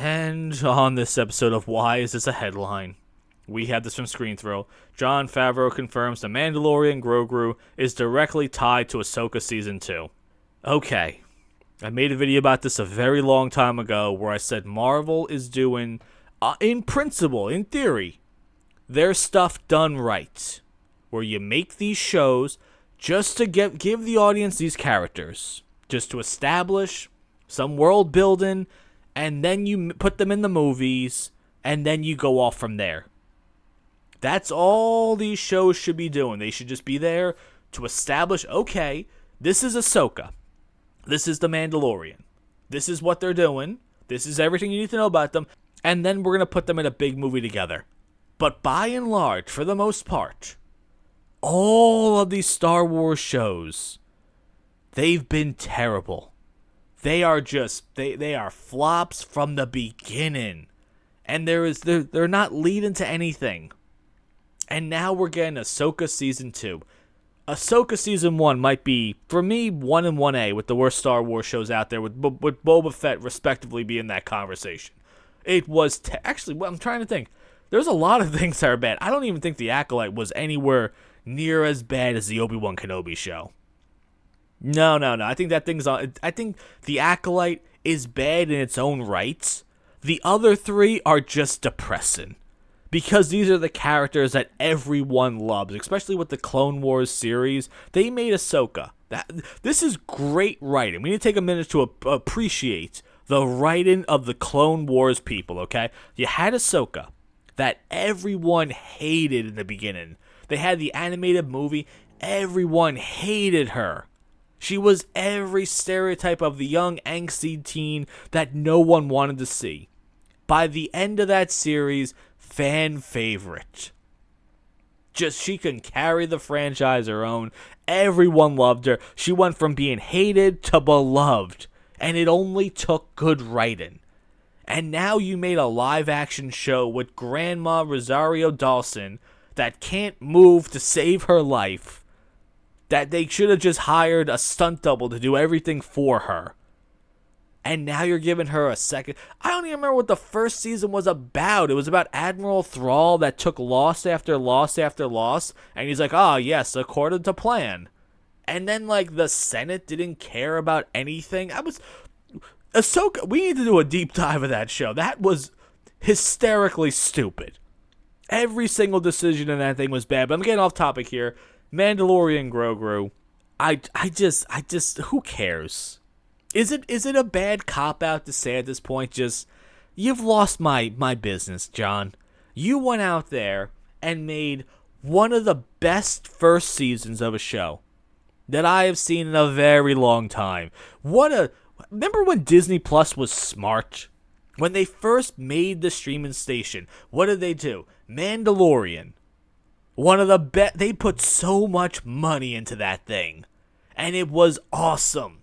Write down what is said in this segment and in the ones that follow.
And on this episode of Why Is This a Headline? We have this from Screen Thrill. Jon Favreau confirms The Mandalorian Grogu is directly tied to Ahsoka Season 2. Okay, I made a video about this a very long time ago where I said Marvel is doing, in principle, in theory, their stuff done right. Where you make these shows just to give the audience these characters. Just to establish some world building, and then you put them in the movies, and then you go off from there. That's all these shows should be doing. They should just be there to establish, okay, this is Ahsoka. This is The Mandalorian. This is what they're doing. This is everything you need to know about them. And then we're going to put them in a big movie together. But by and large, for the most part, all of these Star Wars shows, they've been terrible. They are just, they are flops from the beginning. And they're not leading to anything. And now we're getting Ahsoka Season 2. Ahsoka Season 1 might be, for me, 1 and 1A with the worst Star Wars shows out there, with Boba Fett respectively being that conversation. It was, actually, I'm trying to think. There's a lot of things that are bad. I don't even think The Acolyte was anywhere near as bad as the Obi-Wan Kenobi show. No. I think that thing's on. I think The Acolyte is bad in its own rights. The other three are just depressing. Because these are the characters that everyone loves, especially with the Clone Wars series. They made Ahsoka. This is great writing. We need to take a minute to appreciate the writing of the Clone Wars people, okay? You had Ahsoka that everyone hated in the beginning. They had the animated movie. Everyone hated her. She was every stereotype of the young, angsty teen that no one wanted to see. By the end of that series, fan favorite. Just, she can carry the franchise her own. Everyone loved her. She went from being hated to beloved. And it only took good writing. And now you made a live-action show with Grandma Rosario Dawson that can't move to save her life. That they should have just hired a stunt double to do everything for her. And now you're giving her a second. I don't even remember what the first season was about. It was about Admiral Thrall that took loss after loss after loss. And he's like, yes, according to plan. And then, the Senate didn't care about anything. Ahsoka, we need to do a deep dive of that show. That was hysterically stupid. Every single decision in that thing was bad. But I'm getting off topic here. Mandalorian Grogu. I just, who cares? Is it a bad cop-out to say at this point, just, you've lost my business, John. You went out there and made one of the best first seasons of a show that I have seen in a very long time. Remember when Disney Plus was smart? When they first made the streaming station, what did they do? Mandalorian. One of the best. They put so much money into that thing. And it was awesome.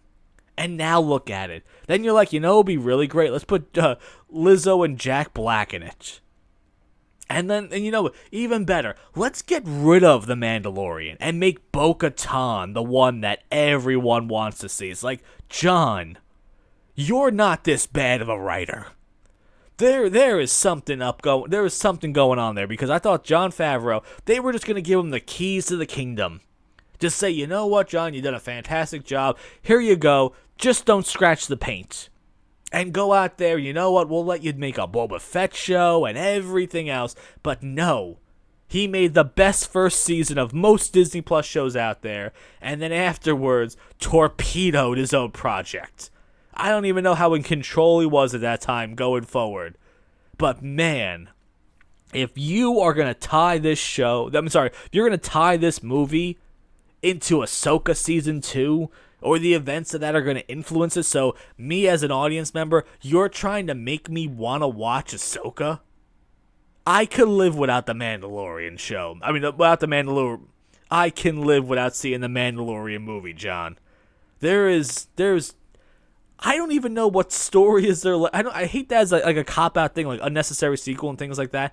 And now look at it. Then you're like, it'd be really great. Let's put Lizzo and Jack Black in it. And then, even better, let's get rid of The Mandalorian and make Bo-Katan the one that everyone wants to see. It's like, John, you're not this bad of a writer. There is something going on there, because I thought Jon Favreau, they were just going to give him the keys to the kingdom. Just say, you know what, John, you've done a fantastic job. Here you go. Just don't scratch the paint. And go out there, you know what, we'll let you make a Boba Fett show and everything else. But no. He made the best first season of most Disney Plus shows out there. And then afterwards, torpedoed his own project. I don't even know how in control he was at that time going forward. But man, if you are going to tie this show, if you're going to tie this movie into Ahsoka Season 2, or the events of that are going to influence it, so me as an audience member, you're trying to make me want to watch Ahsoka? I could live without the Mandalorian show. Without the Mandalorian. I can live without seeing the Mandalorian movie, John. There's I don't even know what story is there. I hate that as like a cop-out thing, like unnecessary sequel and things like that.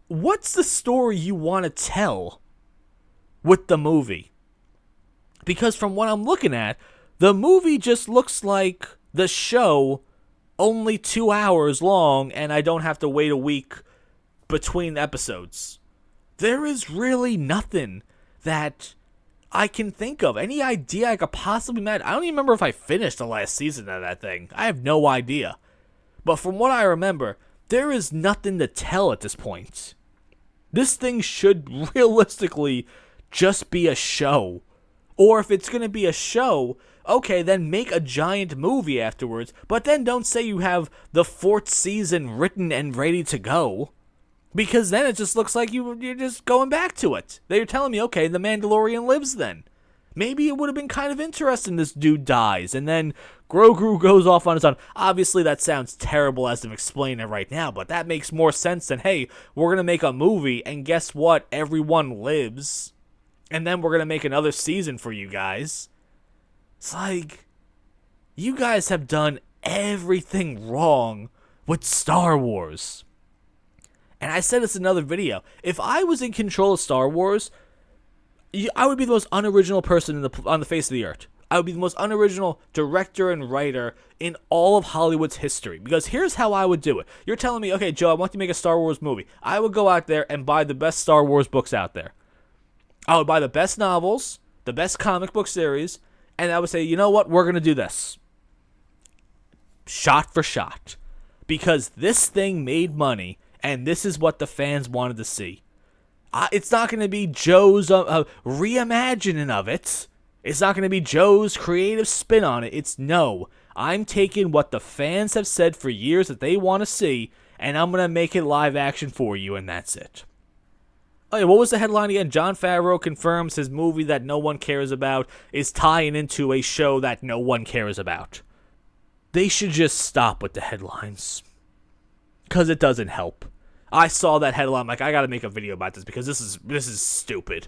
What's the story you want to tell with the movie? Because from what I'm looking at, the movie just looks like the show only 2 hours long, and I don't have to wait a week between episodes. There is really nothing that I can think of. Any idea I could possibly make? I don't even remember if I finished the last season of that thing. I have no idea. But from what I remember, there is nothing to tell at this point. This thing should realistically just be a show. Or if it's going to be a show, okay, then make a giant movie afterwards, but then don't say you have the 4th season written and ready to go. Because then it just looks like you're just going back to it. They're telling me, okay, the Mandalorian lives then. Maybe it would have been kind of interesting this dude dies, and then Grogu goes off on his own. Obviously, that sounds terrible as I'm explaining it right now, but that makes more sense than, hey, we're going to make a movie, and guess what? Everyone lives. And then we're going to make another season for you guys. It's like, you guys have done everything wrong with Star Wars. And I said this in another video. If I was in control of Star Wars, I would be the most unoriginal person on the face of the earth. I would be the most unoriginal director and writer in all of Hollywood's history. Because here's how I would do it. You're telling me, okay, Joe, I want to make a Star Wars movie. I would go out there and buy the best Star Wars books out there. I would buy the best novels, the best comic book series, and I would say, you know what, we're going to do this. Shot for shot. Because this thing made money, and this is what the fans wanted to see. It's not going to be Joe's reimagining of it. It's not going to be Joe's creative spin on it. It's no. I'm taking what the fans have said for years that they want to see, and I'm going to make it live action for you, and that's it. Oh yeah, what was the headline again? Jon Favreau confirms his movie that no one cares about is tying into a show that no one cares about. They should just stop with the headlines. Because it doesn't help. I saw that headline, I'm like, I gotta make a video about this because this is stupid.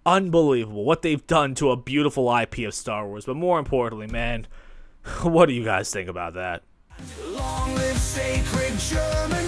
Unbelievable what they've done to a beautiful IP of Star Wars. But more importantly, man, what do you guys think about that? Long live sacred German